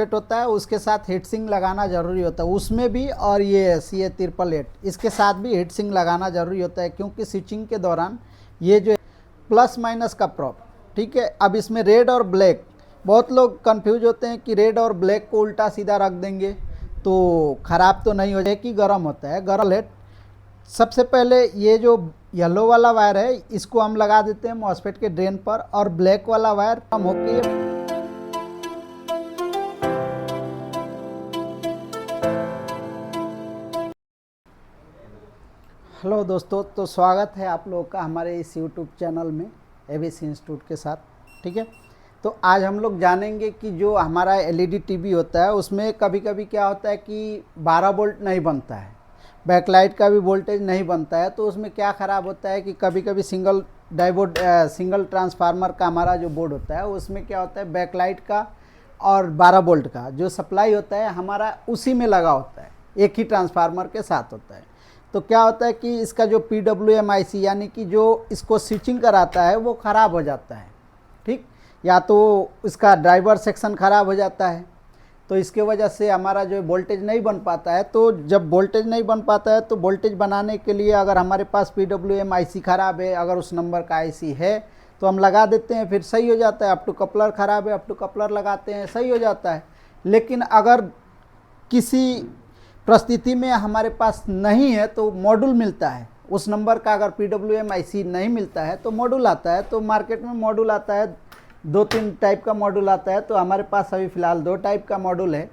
Set होता है उसके साथ हीट सिंक लगाना ज़रूरी होता है उसमें भी, और ये CA888 इसके साथ भी हीट सिंक लगाना ज़रूरी होता है, क्योंकि स्विचिंग के दौरान ये जो प्लस माइनस का प्रॉप, ठीक है। अब इसमें रेड और ब्लैक, बहुत लोग कंफ्यूज होते हैं कि रेड और ब्लैक को उल्टा सीधा रख देंगे तो ख़राब तो नहीं हो जाए, कि गर्म होता है। गर्म है। सबसे पहले ये जो येलो वाला वायर है इसको हम लगा देते हैं मॉसफेट के ड्रेन पर, और ब्लैक वाला वायर कम होकर हेलो दोस्तों, तो स्वागत है आप लोगों का हमारे इस यूट्यूब चैनल में ABC इंस्टीट्यूट के साथ, ठीक है। तो आज हम लोग जानेंगे कि जो हमारा LED टीवी होता है उसमें कभी कभी क्या होता है कि 12 वोल्ट नहीं बनता है, बैकलाइट का भी वोल्टेज नहीं बनता है। तो उसमें क्या ख़राब होता है कि कभी कभी सिंगल ट्रांसफार्मर का हमारा जो बोर्ड होता है उसमें क्या होता है, बैकलाइट का और 12 वोल्ट का जो सप्लाई होता है हमारा उसी में लगा होता है, एक ही ट्रांसफार्मर के साथ होता है। तो क्या होता है कि इसका जो PWM IC यानी कि जो इसको स्विचिंग कराता है वो ख़राब हो जाता है, ठीक। या तो इसका ड्राइवर सेक्शन ख़राब हो जाता है, तो इसके वजह से हमारा जो वोल्टेज नहीं बन पाता है। तो जब वोल्टेज नहीं बन पाता है तो वोल्टेज बनाने के लिए अगर हमारे पास PWM IC ख़राब है, अगर उस नंबर का IC है तो हम लगा देते हैं, फिर सही हो जाता है। अप टू कपलर ख़राब है, अप टू कपलर लगाते हैं, सही हो जाता है। लेकिन अगर किसी परिस्थिति में हमारे पास नहीं है तो मॉड्यूल मिलता है उस नंबर का। अगर PWM IC नहीं मिलता है तो मॉड्यूल आता है। तो मार्केट में मॉड्यूल आता है, 2-3 टाइप का मॉड्यूल आता है। तो हमारे पास अभी फ़िलहाल 2 टाइप का मॉड्यूल है।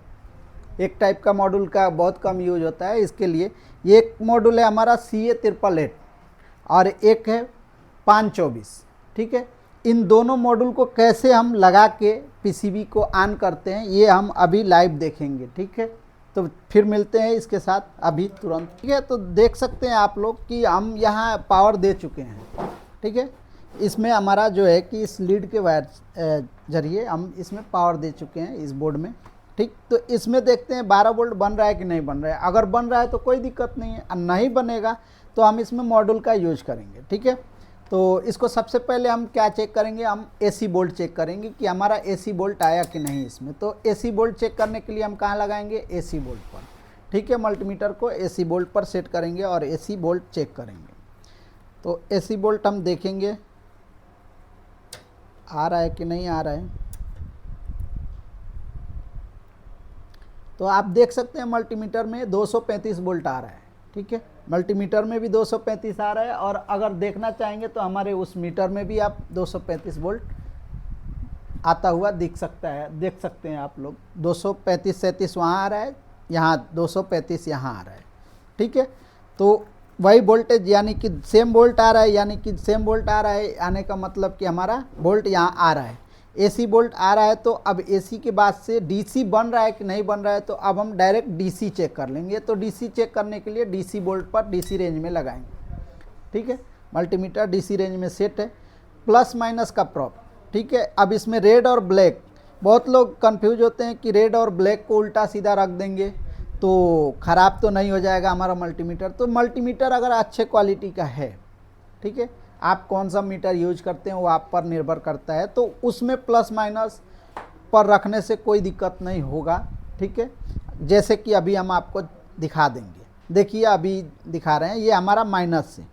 एक टाइप का मॉड्यूल का बहुत कम यूज होता है इसके लिए। एक मॉड्यूल है हमारा CA888 और एक है 524, ठीक है। इन दोनों मॉड्यूल को कैसे हम लगा के PCB को ऑन करते हैं ये हम अभी लाइव देखेंगे, ठीक है। तो फिर मिलते हैं इसके साथ अभी तुरंत, ठीक है। तो देख सकते हैं आप लोग कि हम यहाँ पावर दे चुके हैं, ठीक है। इसमें हमारा जो है कि इस लीड के वायर जरिए हम इसमें पावर दे चुके हैं इस बोर्ड में, ठीक। तो इसमें देखते हैं 12 वोल्ट बन रहा है कि नहीं बन रहा है। अगर बन रहा है तो कोई दिक्कत नहीं है, नहीं बनेगा तो हम इसमें मॉड्यूल का यूज करेंगे, ठीक है। तो इसको सबसे पहले हम क्या चेक करेंगे, हम AC वोल्ट चेक करेंगे कि हमारा AC वोल्ट आया कि नहीं इसमें। तो AC वोल्ट चेक करने के लिए हम कहाँ लगाएंगे, AC वोल्ट पर, ठीक है। मल्टीमीटर को AC वोल्ट पर सेट करेंगे और AC वोल्ट चेक करेंगे। तो AC वोल्ट हम देखेंगे आ रहा है कि नहीं आ रहा है। तो आप देख सकते हैं मल्टीमीटर में 235 वोल्ट आ रहा है, ठीक है। मल्टीमीटर में भी 235 आ रहा है, और अगर देखना चाहेंगे तो हमारे उस मीटर में भी आप 235 वोल्ट आता हुआ देख सकते हैं आप लोग। 235-37 वहाँ आ रहा है, यहाँ 235 यहाँ आ रहा है, ठीक है। तो वही वोल्टेज यानी कि सेम वोल्ट आ रहा है, यानी कि सेम वोल्ट आ रहा है आने का मतलब कि हमारा वोल्ट यहाँ आ रहा है। AC वोल्ट आ रहा है। तो अब AC के बाद से DC बन रहा है कि नहीं बन रहा है, तो अब हम डायरेक्ट DC चेक कर लेंगे। तो DC चेक करने के लिए DC वोल्ट पर DC रेंज में लगाएंगे, ठीक है। मल्टीमीटर DC रेंज में सेट है, प्लस माइनस का प्रॉप, ठीक है। अब इसमें रेड और ब्लैक, बहुत लोग कंफ्यूज होते हैं कि रेड और ब्लैक को उल्टा सीधा रख देंगे तो ख़राब तो नहीं हो जाएगा हमारा मल्टीमीटर। तो मल्टीमीटर अगर अच्छे क्वालिटी का है, ठीक है, आप कौन सा मीटर यूज करते हैं वो आप पर निर्भर करता है। तो उसमें प्लस माइनस पर रखने से कोई दिक्कत नहीं होगा, ठीक है। जैसे कि अभी हम आपको दिखा देंगे, देखिए अभी दिखा रहे हैं ये हमारा माइनस से,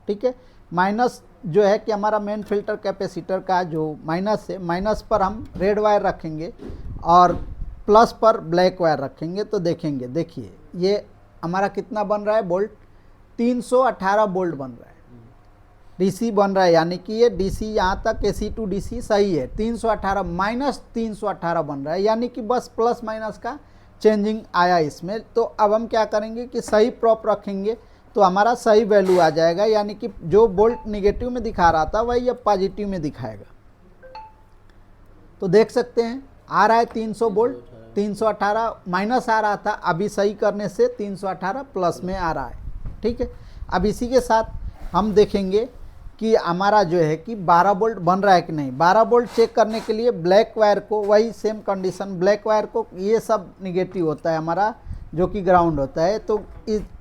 ठीक है। माइनस जो है कि हमारा मेन फिल्टर कैपेसिटर का जो माइनस है, माइनस पर हम रेड वायर रखेंगे और प्लस पर ब्लैक वायर रखेंगे। तो देखेंगे, देखिए ये हमारा कितना बन रहा है वोल्ट, 318 वोल्ट बन रहा है। DC बन रहा है, यानी कि ये DC यहाँ तक AC to DC सही है। 318 माइनस 318 बन रहा है, यानी कि बस प्लस माइनस का चेंजिंग आया इसमें। तो अब हम क्या करेंगे कि सही प्रॉप रखेंगे तो हमारा सही वैल्यू आ जाएगा, यानी कि जो वोल्ट निगेटिव में दिखा रहा था वही अब पॉजिटिव में दिखाएगा। तो देख सकते हैं आ रहा है 300 वोल्ट, 318 माइनस आ रहा था, अभी सही करने से 318 प्लस में आ रहा है, ठीक है। अब इसी के साथ हम देखेंगे कि हमारा जो है कि 12 वोल्ट बन रहा है कि नहीं। 12 वोल्ट चेक करने के लिए ब्लैक वायर को, वही सेम कंडीशन, ब्लैक वायर को, ये सब निगेटिव होता है हमारा जो कि ग्राउंड होता है। तो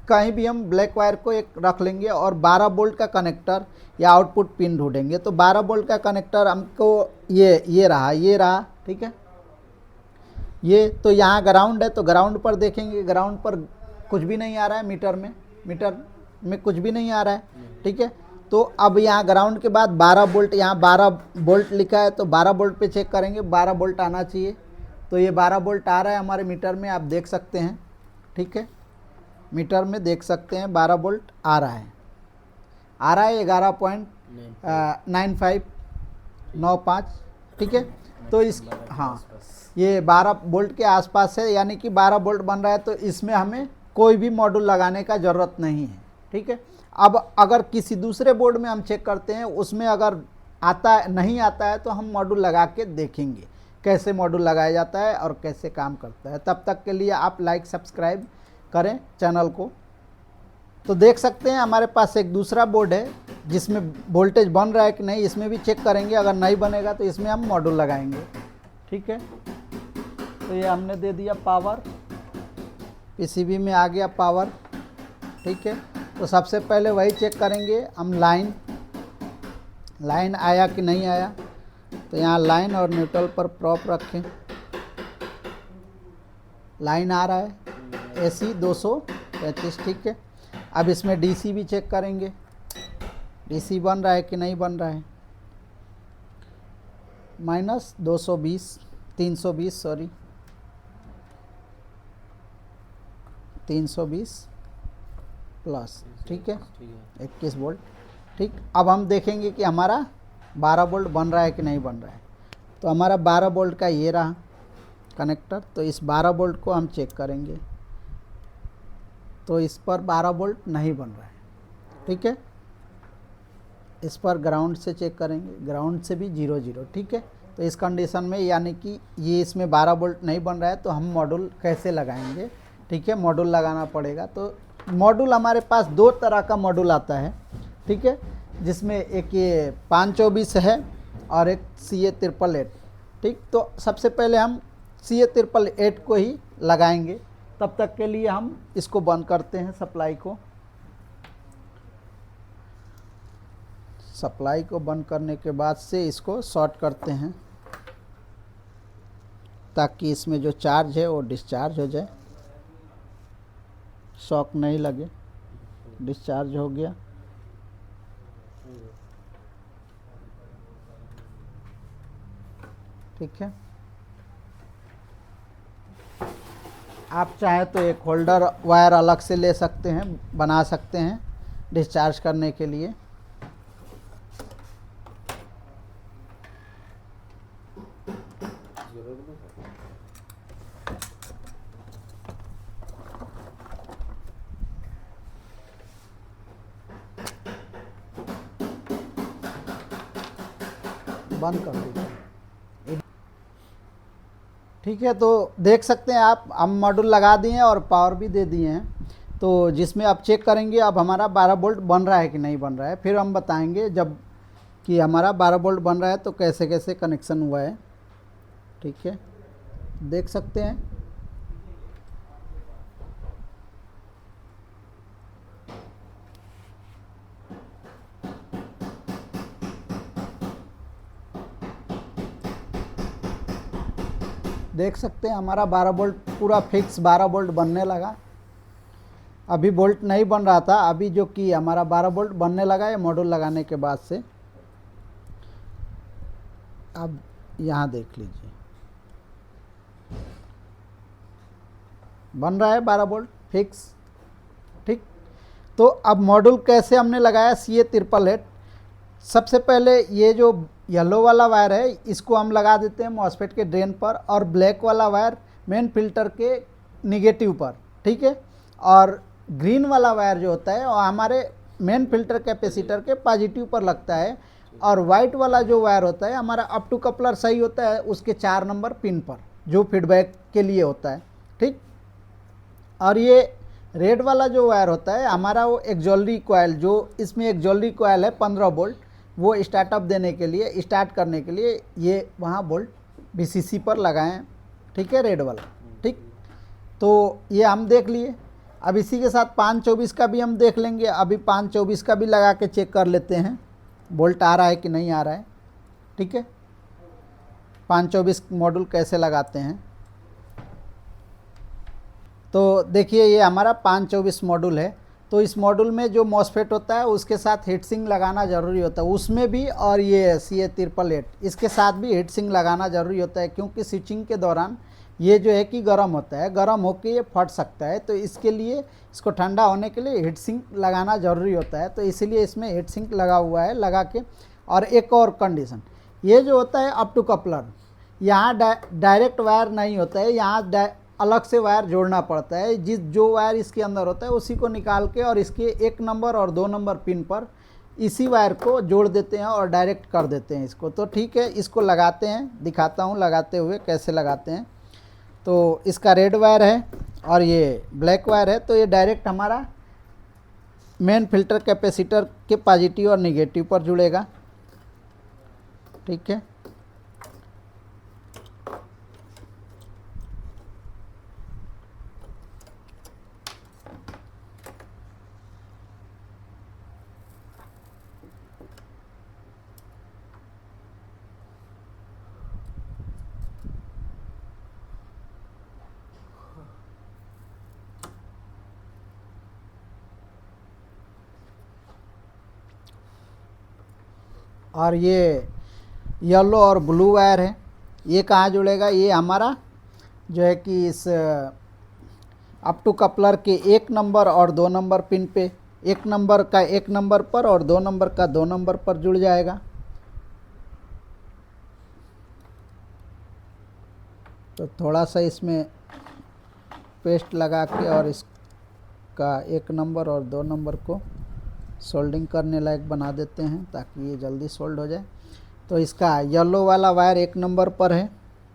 कहीं भी हम ब्लैक वायर को एक रख लेंगे और 12 वोल्ट का कनेक्टर या आउटपुट पिन ढूंढेंगे। तो 12 वोल्ट का कनेक्टर हमको ये रहा, ठीक है। ये तो यहाँ ग्राउंड है, तो ग्राउंड पर देखेंगे, ग्राउंड पर कुछ भी नहीं आ रहा है, मीटर में कुछ भी नहीं आ रहा है, ठीक है। तो अब यहाँ ग्राउंड के बाद 12 वोल्ट, यहाँ 12 वोल्ट लिखा है, तो 12 वोल्ट पे चेक करेंगे, 12 वोल्ट आना चाहिए। तो ये 12 वोल्ट आ रहा है हमारे मीटर में, आप देख सकते हैं, ठीक है। मीटर में देख सकते हैं 12 वोल्ट आ रहा है 11.9595, ठीक है। तो इस हाँ, ये 12 वोल्ट के आसपास है, यानी कि 12 वोल्ट बन रहा है। तो इसमें हमें कोई भी मॉड्यूल लगाने का ज़रूरत नहीं है, ठीक है। अब अगर किसी दूसरे बोर्ड में हम चेक करते हैं, उसमें अगर नहीं आता है, तो हम मॉड्यूल लगा के देखेंगे कैसे मॉड्यूल लगाया जाता है और कैसे काम करता है। तब तक के लिए आप लाइक सब्सक्राइब करें चैनल को। तो देख सकते हैं हमारे पास एक दूसरा बोर्ड है जिसमें वोल्टेज बन रहा है कि नहीं, इसमें भी चेक करेंगे। अगर नहीं बनेगा तो इसमें हम मॉड्यूल लगाएंगे, ठीक है। तो ये हमने दे दिया पावर, पीसीबी में आ गया पावर, ठीक है। तो सबसे पहले वही चेक करेंगे हम, लाइन आया कि नहीं आया। तो यहाँ लाइन और न्यूट्रल पर प्रॉप रखें, लाइन आ रहा है AC 235, ठीक है। अब इसमें DC भी चेक करेंगे, DC बन रहा है कि नहीं बन रहा है। -320 प्लस, ठीक है, 21 वोल्ट, ठीक। अब हम देखेंगे कि हमारा 12 वोल्ट बन रहा है कि नहीं बन रहा है। तो हमारा 12 वोल्ट का ये रहा कनेक्टर, तो इस 12 वोल्ट को हम चेक करेंगे। तो इस पर 12 वोल्ट नहीं बन रहा है, ठीक है। इस पर ग्राउंड से चेक करेंगे, ग्राउंड से भी 0 ठीक है। तो इस कंडीशन में यानी कि ये इसमें 12 वोल्ट नहीं बन रहा है, तो हम मॉड्यूल कैसे लगाएंगे, ठीक है। मॉड्यूल लगाना पड़ेगा। तो मॉड्यूल हमारे पास 2 तरह का मॉड्यूल आता है, ठीक है, जिसमें एक ये 524 है और एक CA888, ठीक। तो सबसे पहले हम CA888 को ही लगाएंगे। तब तक के लिए हम इसको बंद करते हैं, सप्लाई को बंद करने के बाद से इसको शॉर्ट करते हैं, ताकि इसमें जो चार्ज है वो डिस्चार्ज हो जाए, शॉक नहीं लगे। डिस्चार्ज हो गया, ठीक है। आप चाहें तो एक होल्डर वायर अलग से ले सकते हैं, बना सकते हैं डिस्चार्ज करने के लिए। बंद कर दीजिए, ठीक है। तो देख सकते हैं आप, हम मॉड्यूल लगा दिए हैं और पावर भी दे दिए हैं। तो जिसमें आप चेक करेंगे अब हमारा 12 वोल्ट बन रहा है कि नहीं बन रहा है। फिर हम बताएंगे जब कि हमारा 12 वोल्ट बन रहा है तो कैसे कैसे कनेक्शन हुआ है, ठीक है। देख सकते हैं, हमारा 12 वोल्ट पूरा फिक्स 12 वोल्ट बनने लगा। अभी वोल्ट नहीं बन रहा था, अभी जो कि हमारा 12 वोल्ट बनने लगा है मॉड्यूल लगाने के बाद से। अब यहाँ देख लीजिए, बन रहा है 12 वोल्ट फिक्स, ठीक। तो अब मॉड्यूल कैसे हमने लगाया, CA888। सबसे पहले ये जो येलो वाला वायर है इसको हम लगा देते हैं मॉसफेट के ड्रेन पर, और ब्लैक वाला वायर मेन फिल्टर के निगेटिव पर, ठीक है। और ग्रीन वाला वायर जो होता है वो हमारे मेन फिल्टर कैपेसिटर के पॉजिटिव पर लगता है, और वाइट वाला जो वायर होता है हमारा अप टू कपलर सही होता है उसके 4 नंबर पिन पर, जो फीडबैक के लिए होता है, ठीक। और ये रेड वाला जो वायर होता है हमारा वो एक्सॉलरी कॉइल, जो इसमें एक्सॉलरी कॉइल है 15 वोल्ट, वो स्टार्टअप देने के लिए, स्टार्ट करने के लिए ये वहाँ वोल्ट VCC पर लगाएं, ठीक है, रेड वाला, ठीक। तो ये हम देख लिए। अब इसी के साथ 524 का भी हम देख लेंगे। अभी 524 का भी लगा के चेक कर लेते हैं वोल्ट आ रहा है कि नहीं आ रहा है, ठीक है। 524 मॉड्यूल कैसे लगाते हैं, तो देखिए ये हमारा 524 मॉड्यूल है। तो इस मॉड्यूल में जो मॉसफेट होता है उसके साथ हीट सिंक लगाना ज़रूरी होता है उसमें भी, और ये CA888 इसके साथ भी हीट सिंक लगाना ज़रूरी होता है, क्योंकि स्विचिंग के दौरान ये जो है कि गर्म होता है, गर्म होकर ये फट सकता है। तो इसके लिए इसको ठंडा होने के लिए हीट सिंक लगाना ज़रूरी होता है। तो इसीलिए इसमें हीट सिंक लगा हुआ है, लगा के। और एक और कंडीशन, ये जो होता है अप टू कपलर, यहाँ डायरेक्ट वायर नहीं होता है, यहाँ अलग से वायर जोड़ना पड़ता है। जो वायर इसके अंदर होता है उसी को निकाल के और इसके 1 नंबर और 2 नंबर पिन पर इसी वायर को जोड़ देते हैं और डायरेक्ट कर देते हैं इसको। तो ठीक है, इसको लगाते हैं, दिखाता हूँ लगाते हुए कैसे लगाते हैं। तो इसका रेड वायर है और ये ब्लैक वायर है। तो ये डायरेक्ट हमारा मेन फिल्टर कैपेसिटर के पॉजिटिव और निगेटिव पर जुड़ेगा। ठीक है, और ये येलो और ब्लू वायर है, ये कहाँ जुड़ेगा? ये हमारा जो है कि इस अप टू कपलर के 1 नंबर और 2 नंबर पिन पे, 1 नंबर का 1 नंबर पर और 2 नंबर का 2 नंबर पर जुड़ जाएगा। तो थोड़ा सा इसमें पेस्ट लगा के और इसका 1 नंबर और 2 नंबर को सोल्डिंग करने लायक बना देते हैं ताकि ये जल्दी सोल्ड हो जाए। तो इसका येलो वाला वायर 1 नंबर पर है,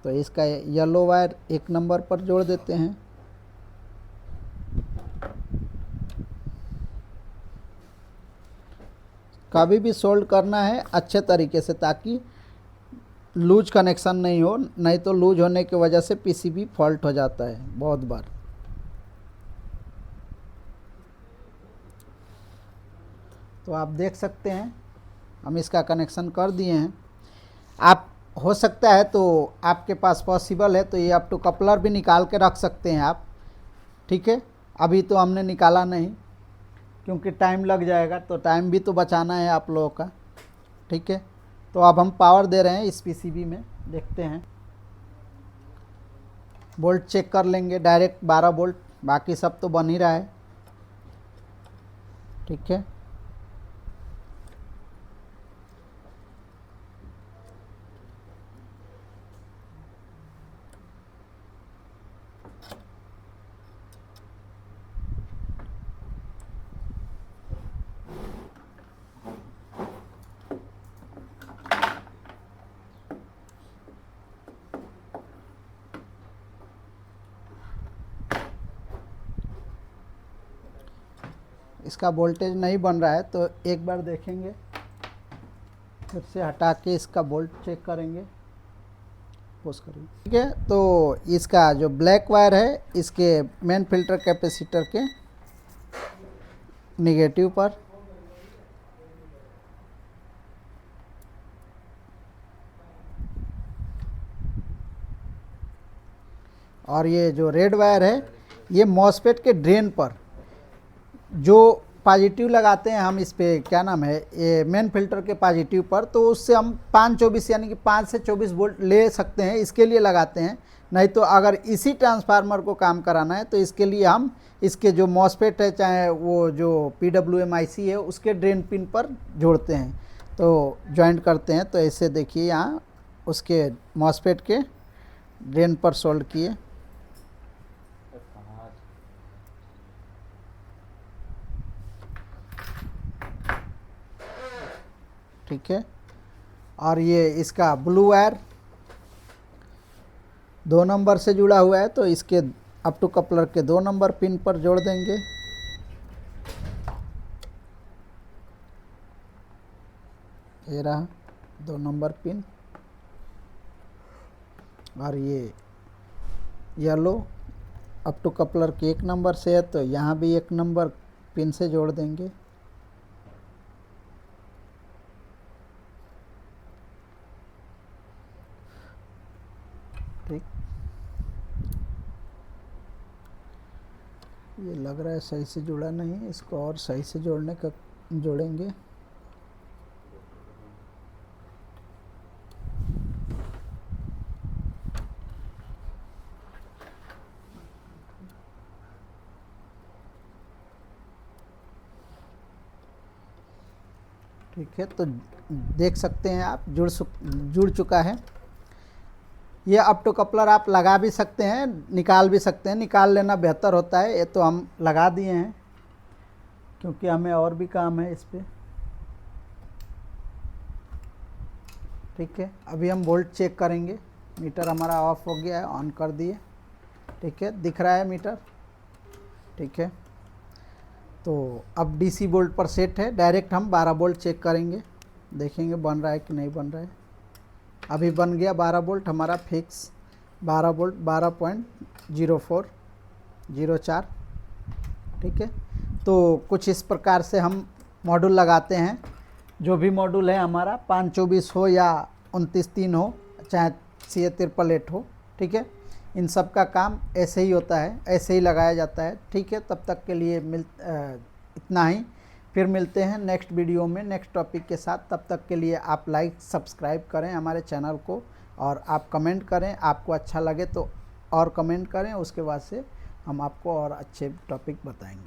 तो इसका येलो वायर 1 नंबर पर जोड़ देते हैं। कभी भी सोल्ड करना है अच्छे तरीके से ताकि लूज कनेक्शन नहीं हो, नहीं तो लूज होने की वजह से पीसीबी फॉल्ट हो जाता है बहुत बार। तो आप देख सकते हैं हम इसका कनेक्शन कर दिए हैं। आप हो सकता है तो आपके पास पॉसिबल है तो ये अप टू कपलर भी निकाल के रख सकते हैं आप। ठीक है, अभी तो हमने निकाला नहीं क्योंकि टाइम लग जाएगा, तो टाइम भी तो बचाना है आप लोगों का। ठीक है, तो अब हम पावर दे रहे हैं इस पीसीबी में, देखते हैं। बोल्ट चेक कर लेंगे, डायरेक्ट 12 बोल्ट, बाकी सब तो बन ही रहा है। ठीक है, इसका वोल्टेज नहीं बन रहा है तो एक बार देखेंगे, फिर से हटा के इसका बोल्ट चेक करेंगे, पोस्ट करेंगे। ठीक है, तो इसका जो ब्लैक वायर है इसके मेन फिल्टर कैपेसिटर के निगेटिव पर, और ये जो रेड वायर है ये मॉसफेट के ड्रेन पर जो पॉजिटिव लगाते हैं हम, इस पे क्या नाम है, ये मेन फिल्टर के पॉजिटिव पर, तो उससे हम 524 यानी कि 5 से 24 वोल्ट ले सकते हैं, इसके लिए लगाते हैं। नहीं तो अगर इसी ट्रांसफार्मर को काम कराना है तो इसके लिए हम इसके जो मॉसफेट है, चाहे वो जो PWM IC है, उसके ड्रेन पिन पर जोड़ते हैं, तो जॉइंट करते हैं। तो ऐसे देखिए यहाँ उसके मॉसफेट के ड्रेन पर सोल्ड किए। ठीक है, और ये इसका ब्लू वायर 2 नंबर से जुड़ा हुआ है, तो इसके अप टू कपलर के 2 नंबर पिन पर जोड़ देंगे। ये रहा 2 नंबर पिन, और ये येलो अप टू कपलर के 1 नंबर से है, तो यहाँ भी 1 नंबर पिन से जोड़ देंगे। ठीक, ये लग रहा है सही से जुड़ा नहीं है, इसको और सही से जोड़ेंगे। ठीक है, तो देख सकते हैं आप जुड़ चुका है। ये अप टू कपलर आप लगा भी सकते हैं, निकाल भी सकते हैं, निकाल लेना बेहतर होता है। ये तो हम लगा दिए हैं क्योंकि हमें और भी काम है इस पे। ठीक है, अभी हम वोल्ट चेक करेंगे। मीटर हमारा ऑफ हो गया है, ऑन कर दिए। ठीक है, दिख रहा है मीटर। ठीक है, तो अब डीसी वोल्ट पर सेट है। डायरेक्ट हम 12 वोल्ट चेक करेंगे, देखेंगे बन रहा है कि नहीं बन रहा है। अभी बन गया 12 वोल्ट हमारा फिक्स, 12 वोल्ट 12.04। ठीक है, तो कुछ इस प्रकार से हम मॉड्यूल लगाते हैं। जो भी मॉड्यूल है हमारा 524 हो या 29-3 हो, चाहे CA888 हो, ठीक है, इन सब का काम ऐसे ही होता है, ऐसे ही लगाया जाता है। ठीक है, तब तक के लिए इतना ही। फिर मिलते हैं नेक्स्ट वीडियो में नेक्स्ट टॉपिक के साथ। तब तक के लिए आप लाइक सब्सक्राइब करें हमारे चैनल को, और आप कमेंट करें। आपको अच्छा लगे तो और कमेंट करें, उसके बाद से हम आपको और अच्छे टॉपिक बताएंगे।